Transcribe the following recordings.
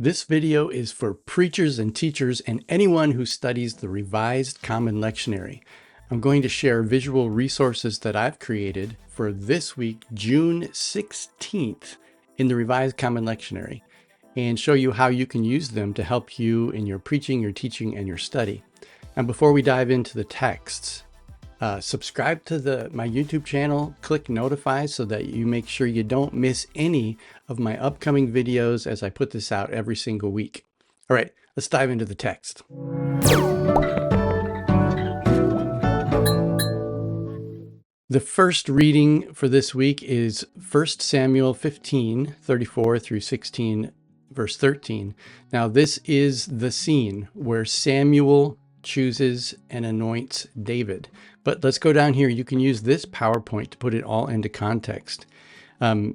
This video is for preachers and teachers and anyone who studies the Revised Common Lectionary. I'm going to share visual resources that I've created for this week, June 16th, in the Revised Common Lectionary, and show you how you can use them to help you in your preaching, your teaching, and your study. And before we dive into the texts, subscribe to my YouTube channel, click notify so that you make sure you don't miss any of my upcoming videos as I put this out every single week. All right, let's dive into the text. The first reading for this week is 1 Samuel 15, 34 through 16, verse 13. Now this is the scene where Samuel chooses and anoints David. But let's go down here. You can use this PowerPoint to put it all into context. The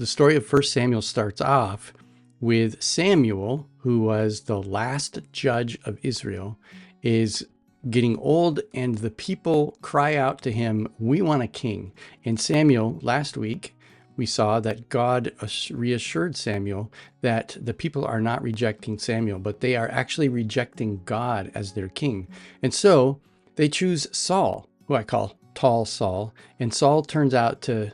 story of 1 Samuel starts off with Samuel, who was the last judge of Israel, is getting old, and the people cry out to him, "We want a king." And Samuel, last week, we saw that God reassured Samuel that the people are not rejecting Samuel, but they are actually rejecting God as their king. And so they choose Saul, who I call Tall Saul, and Saul turns out to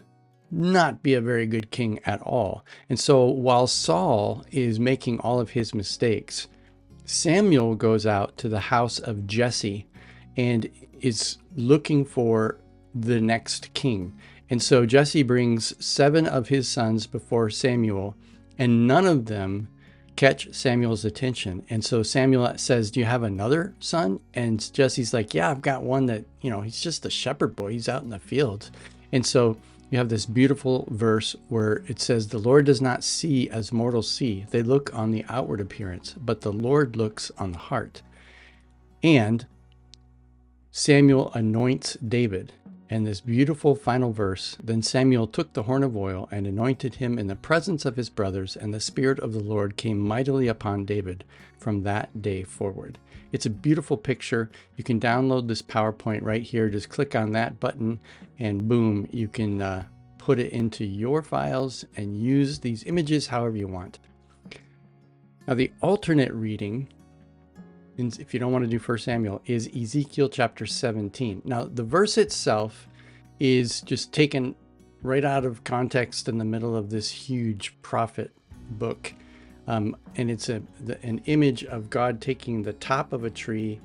not be a very good king at all. And so while Saul is making all of his mistakes, Samuel goes out to the house of Jesse and is looking for the next king. And so Jesse brings 7 of his sons before Samuel, and none of them catch Samuel's attention. And so Samuel says, "Do you have another son?" And Jesse's like, "Yeah, I've got one that, he's just a shepherd boy. He's out in the fields." And so you have this beautiful verse where it says, "The Lord does not see as mortals see. They look on the outward appearance, but the Lord looks on the heart." And Samuel anoints David. And this beautiful final verse, "Then Samuel took the horn of oil and anointed him in the presence of his brothers, and the Spirit of the Lord came mightily upon David from that day forward." It's a beautiful picture. You can download this PowerPoint right here. Just click on that button and boom, you can put it into your files and use these images however you want. Now the alternate reading, if you don't want to do 1 Samuel, is Ezekiel chapter 17. Now, the verse itself is just taken right out of context in the middle of this huge prophet book. And it's an image of God taking the top of a tree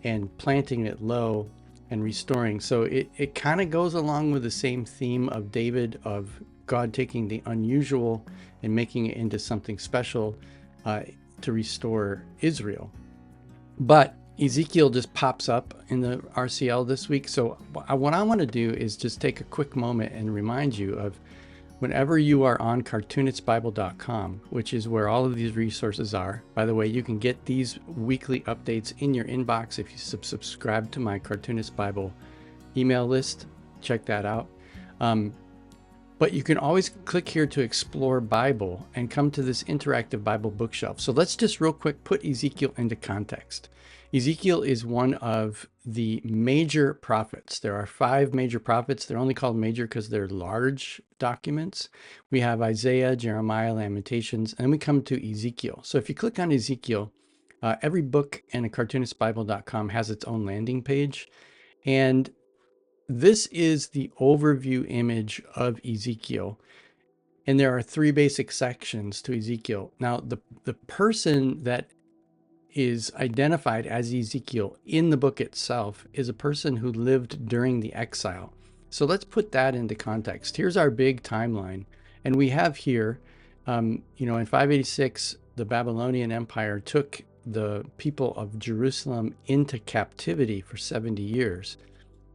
and planting it low and restoring. So it kind of goes along with the same theme of David, of God taking the unusual and making it into something special to restore Israel. But Ezekiel just pops up in the RCL this week. So what I want to do is just take a quick moment and remind you of whenever you are on cartoonistbible.com, which is where all of these resources are. By the way, you can get these weekly updates in your inbox if you subscribe to my Cartoonist Bible email list. Check that out. But you can always click here to explore Bible and come to this interactive Bible bookshelf. So let's just real quick put Ezekiel into context. Ezekiel is one of the major prophets. There are 5 major prophets. They're only called major because they're large documents. We have Isaiah, Jeremiah, Lamentations, and then we come to Ezekiel. So if you click on Ezekiel, every book in cartoonistbible.com has its own landing page. And this is the overview image of Ezekiel. And there are 3 basic sections to Ezekiel. Now, the person that is identified as Ezekiel in the book itself is a person who lived during the exile. So let's put that into context. Here's our big timeline. And we have here, in 586, the Babylonian Empire took the people of Jerusalem into captivity for 70 years.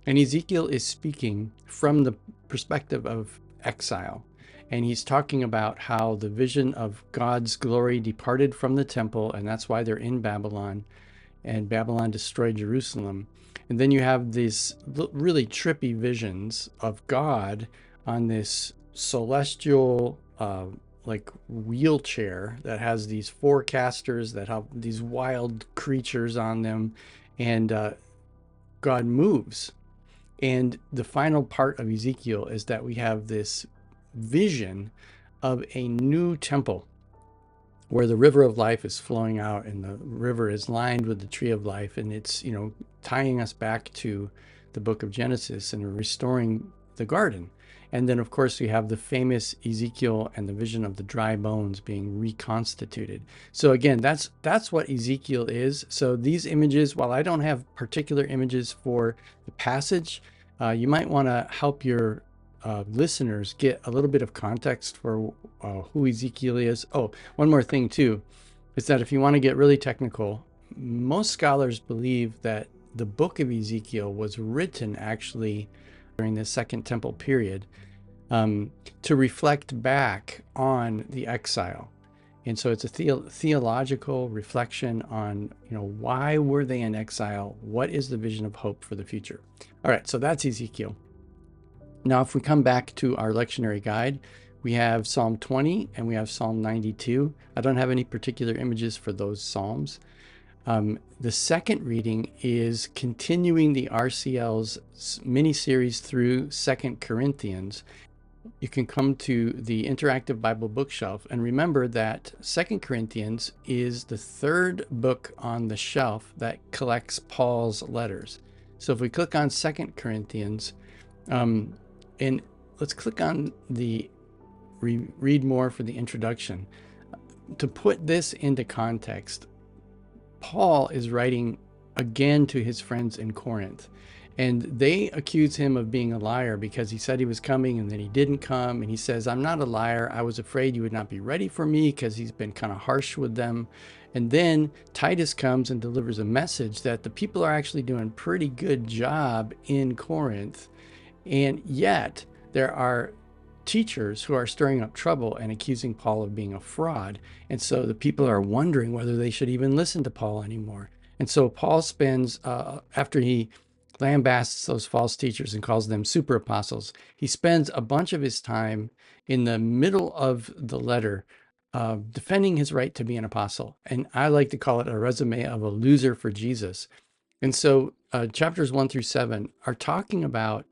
And Ezekiel is speaking from the perspective of exile. And he's talking about how the vision of God's glory departed from the temple, and that's why they're in Babylon, and Babylon destroyed Jerusalem. And then you have these really trippy visions of God on this celestial wheelchair that has these 4 casters that have these wild creatures on them, and God moves. And the final part of Ezekiel is that we have this vision of a new temple where the river of life is flowing out, and the river is lined with the tree of life, and it's, tying us back to the book of Genesis and restoring the garden. And then, of course, we have the famous Ezekiel and the vision of the dry bones being reconstituted. So again, that's what Ezekiel is. So these images, while I don't have particular images for the passage, you might want to help your listeners get a little bit of context for who Ezekiel is. Oh, one more thing too, is that if you want to get really technical, most scholars believe that the book of Ezekiel was written actually during the Second Temple period, to reflect back on the exile. And so it's a theological reflection on, why were they in exile? What is the vision of hope for the future? All right, so that's Ezekiel. Now, if we come back to our lectionary guide, we have Psalm 20 and we have Psalm 92. I don't have any particular images for those Psalms. The second reading is continuing the RCL's mini-series through 2 Corinthians. You can come to the interactive Bible bookshelf, and remember that 2 Corinthians is the third book on the shelf that collects Paul's letters. So if we click on 2 Corinthians, and let's click on the read more for the introduction. To put this into context, Paul is writing again to his friends in Corinth, and they accuse him of being a liar because he said he was coming and then he didn't come. And he says, I'm not a liar. I was afraid you would not be ready for me, because he's been kind of harsh with them. And then Titus comes and delivers a message that the people are actually doing a pretty good job in Corinth. And yet there are teachers who are stirring up trouble and accusing Paul of being a fraud. And so the people are wondering whether they should even listen to Paul anymore. And so Paul spends, after he lambasts those false teachers and calls them super apostles, he spends a bunch of his time in the middle of the letter defending his right to be an apostle. And I like to call it a resume of a loser for Jesus. And so chapters 1 through 7 are talking about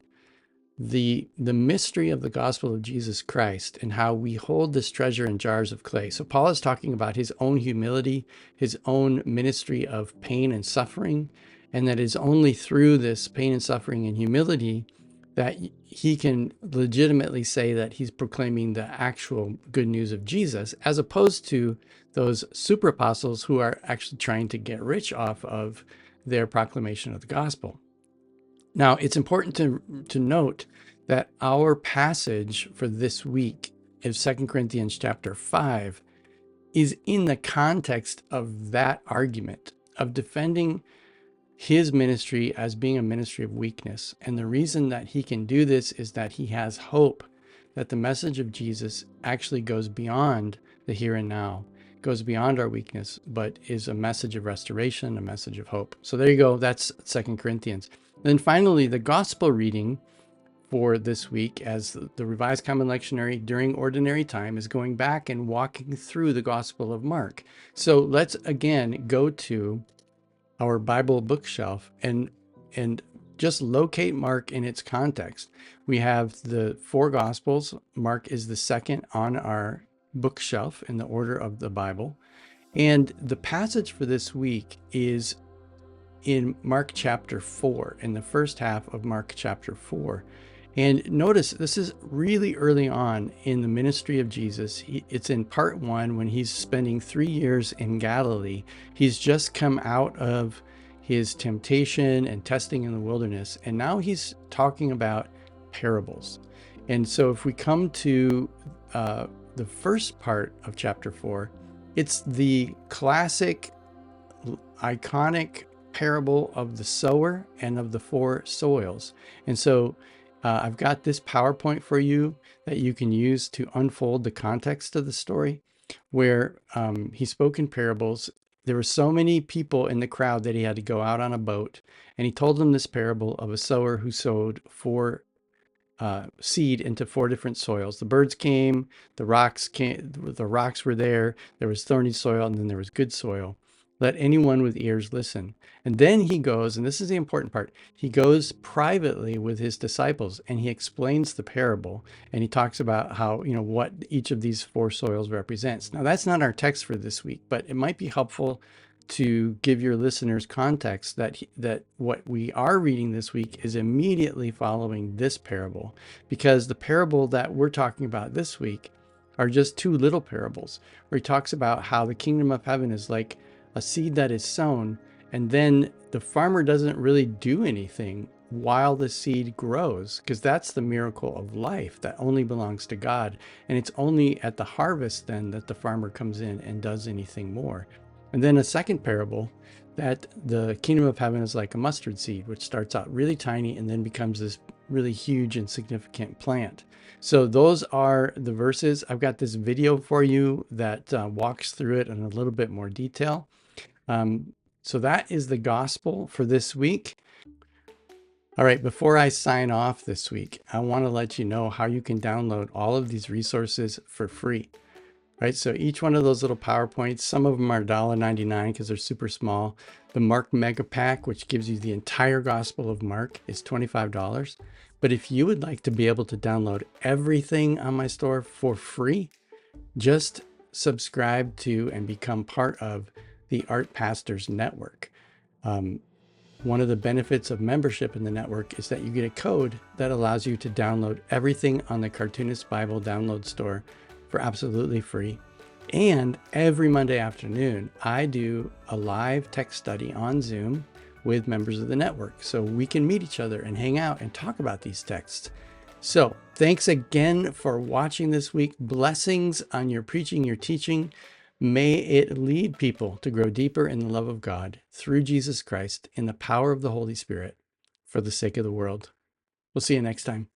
the mystery of the gospel of Jesus Christ and how we hold this treasure in jars of clay. So Paul is talking about his own humility, his own ministry of pain and suffering, and that is only through this pain and suffering and humility that he can legitimately say that he's proclaiming the actual good news of Jesus, as opposed to those super apostles who are actually trying to get rich off of their proclamation of the gospel. Now, it's important to note that our passage for this week is 2 Corinthians chapter 5 is in the context of that argument of defending his ministry as being a ministry of weakness. And the reason that he can do this is that he has hope that the message of Jesus actually goes beyond the here and now, goes beyond our weakness, but is a message of restoration, a message of hope. So there you go. That's 2 Corinthians. Then finally, the gospel reading for this week, as the Revised Common Lectionary during ordinary time, is going back and walking through the Gospel of Mark. So let's again go to our Bible bookshelf and just locate Mark in its context. We have the four Gospels. Mark is the second on our bookshelf in the order of the Bible. And the passage for this week is in Mark chapter 4, in the first half of Mark chapter 4. And notice this is really early on in the ministry of Jesus. It's in part 1 when he's spending 3 years in Galilee. He's just come out of his temptation and testing in the wilderness, and now he's talking about parables. And so if we come to the first part of chapter 4, it's the classic, iconic parable of the sower and of the four soils. And so I've got this PowerPoint for you that you can use to unfold the context of the story, where he spoke in parables. There were so many people in the crowd that he had to go out on a boat, and he told them this parable of a sower who sowed seed into 4 different soils. The birds came, the rocks were there was thorny soil, and then there was good soil. Let anyone with ears listen. And then he goes, and this is the important part, he goes privately with his disciples and he explains the parable, and he talks about how, what each of these four soils represents. Now, that's not our text for this week, but it might be helpful to give your listeners context that what we are reading this week is immediately following this parable, because the parable that we're talking about this week are just two little parables where he talks about how the kingdom of heaven is like a seed that is sown, and then the farmer doesn't really do anything while the seed grows, because that's the miracle of life that only belongs to God. And it's only at the harvest then that the farmer comes in and does anything more. And then a second parable that the kingdom of heaven is like a mustard seed, which starts out really tiny and then becomes this really huge and significant plant. So those are the verses. I've got this video for you that walks through it in a little bit more detail. So that is the gospel for this week. All right, before I sign off this week, I want to let you know how you can download all of these resources for free. Right, so each one of those little PowerPoints, some of them are $1.99 because they're super small. The Mark Mega Pack, which gives you the entire Gospel of Mark, is $25. But if you would like to be able to download everything on my store for free, just subscribe to and become part of the Art Pastors Network. One of the benefits of membership in the network is that you get a code that allows you to download everything on the Cartoonist Bible download store for absolutely free. And every Monday afternoon, I do a live text study on Zoom with members of the network, so we can meet each other and hang out and talk about these texts. So thanks again for watching this week. Blessings on your preaching, your teaching. May it lead people to grow deeper in the love of God through Jesus Christ in the power of the Holy Spirit for the sake of the world. We'll see you next time.